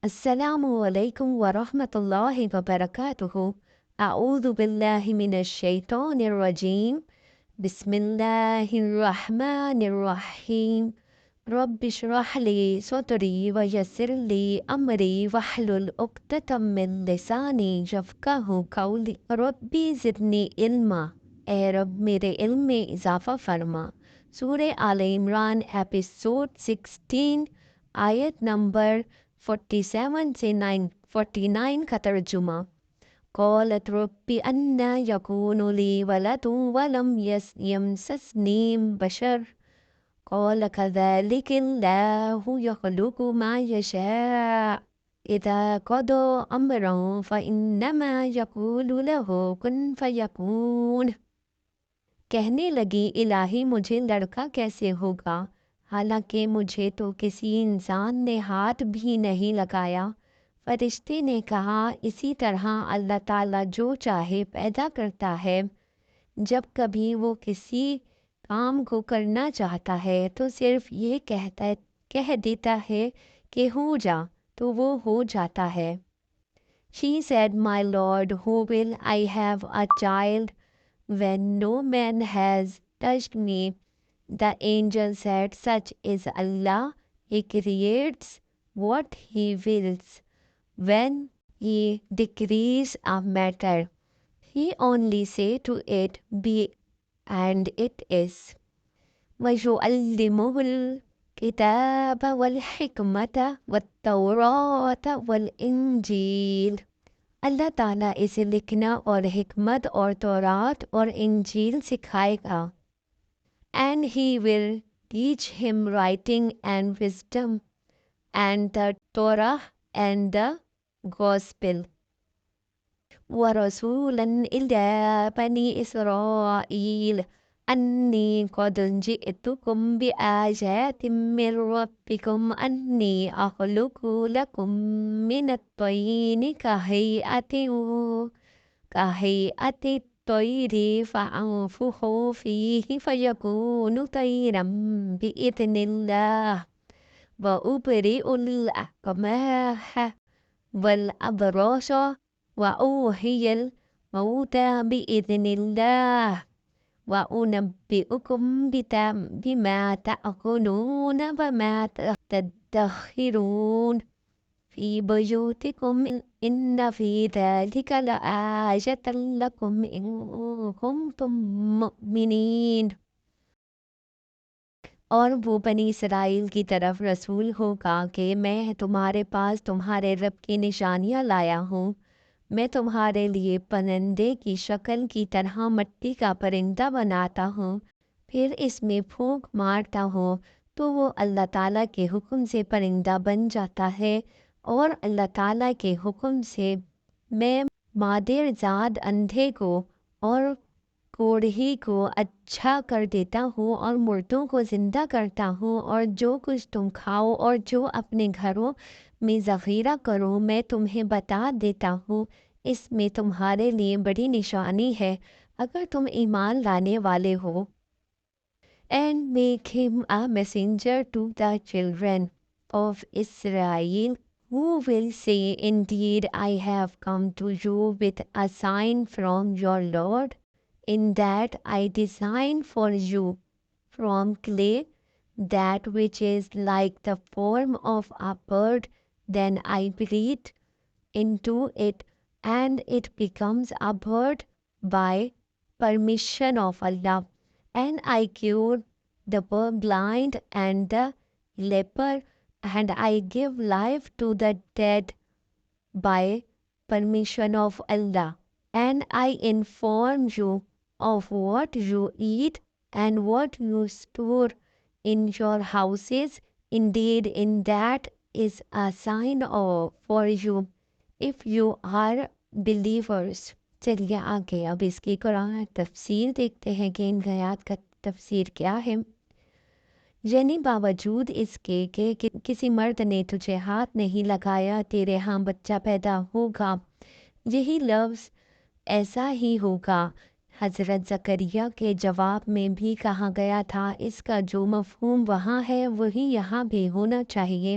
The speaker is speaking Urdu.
السلام علیکم ورحمۃ اللہ وبرکاتہ۔ اعوذ باللہ من الشیطان الرجیم۔ بسم اللہ الرحمن الرحیم۔ رب اشرح لی صدری ویسر لی امری واحلل عقدۃ من لسانی یفقہوا قولی۔ ربی زدنی علما، اے رب میرے علم میں اضافہ فرما۔ سورہ آل عمران ایپیسوڈ 16 آیت نمبر 47 سے 49 کا ترجمہ۔ قالت رب انا یکون لی ولد ولم یمسسنی بشر قال کذلک اللہ یخلق ما یشاء اذا قضى امرا فانما یقول له کن فیکون۔ کہنے لگی الہی مجھے لڑکا کیسے ہوگا، حالانکہ مجھے تو کسی انسان نے ہاتھ بھی نہیں لگایا۔ فرشتے نے کہا اسی طرح اللہ تعالیٰ جو چاہے پیدا کرتا ہے، جب کبھی وہ کسی کام کو کرنا چاہتا ہے تو صرف یہ کہہ دیتا ہے کہ ہو جا، تو وہ ہو جاتا ہے۔ She said, My Lord, who will I have a child when no man has touched me? The angel said, Such is Allah. He creates what he wills. When he decrees a matter, he only say to it, Be, and it is. وَيُعَلِّمُهُ الْكِتَابَ وَالْحِكْمَةَ وَالتَّوْرَاةَ وَالْإِنْجِيلَ۔ اللہ تعالیٰ اسے لکھنا اور حکمت اور تورات اور انجیل سکھائے گا۔ And he will teach him writing and wisdom and the Torah and the gospel. وَرَسُولًا إِلَى بَنِي إِسْرَائِيلَ أَنِّي قَدْ جِئْتُكُمْ بِآيَاتٍ مِّن رَّبِّكُمْ أَنِّي أَخْلُقُ لَكُم مِّنَ الطِّينِ كَهَيْئَةِ الطَّيْرِ فَأَنفُخُ فِيهِ فَيَكُونُ طَيْرًا بِإِذْنِ اللَّهِ وَأُبْرِئُ الْأَكْمَحَ وَالْأَبْرَصَ وَأُحْيِي الْمَوْتَىٰ بِإِذْنِ اللَّهِ وَأُنَبِّئُكُم بِمَا تَأْكُلُونَ وَمَا تَدَّخِرُونَ فِي بُيُوتِكُمْ إِنَّ فِي ذَلِكَ لَآيَةً لَكُمْ إِن كُنتُم مُّؤْمِنِينَ۔ اور وہ بنی اسرائیل کی طرف رسول ہوگا کہ میں تمہارے پاس تمہارے رب کی نشانیاں لایا ہوں۔ میں تمہارے لیے پرندے کی شکل کی طرح مٹی کا پرندہ بناتا ہوں، پھر اس میں پھونک مارتا ہوں تو وہ اللہ تعالیٰ کے حکم سے پرندہ بن جاتا ہے، اور اللہ تعالیٰ کے حکم سے میں مادر زاد اندھے کو اور کوڑھی کو اچھا کر دیتا ہوں اور مردوں کو زندہ کرتا ہوں، اور جو کچھ تم کھاؤ اور جو اپنے گھروں میں ذخیرہ کرو میں تمہیں بتا دیتا ہوں۔ اس میں تمہارے لیے بڑی نشانی ہے اگر تم ایمان لانے والے ہو۔ And make him a messenger to the children of Israel, who will say, Indeed, I have come to you with a sign from your Lord, in that I design for you from clay that which is like the form of a bird, then I breathe into it, and it becomes a bird by permission of Allah. And I cure the blind and the leper, and I give life to the dead by permission of Allah. And I inform you of what you eat and what you store in your houses. Indeed, in that is a sign for you, if you are believers. چلیے آگے اب اس کی قرآن تفسیر دیکھتے ہیں کہ ان آیات کا تفسیر کیا ہے۔ یعنی باوجود اس کے کہ کسی مرد نے تجھے ہاتھ نہیں لگایا تیرے ہاں بچہ پیدا ہوگا، یہی لفظ ایسا ہی ہوگا حضرت زکریا کے جواب میں بھی کہا گیا تھا، اس کا جو مفہوم وہاں ہے وہی یہاں بھی ہونا چاہیے۔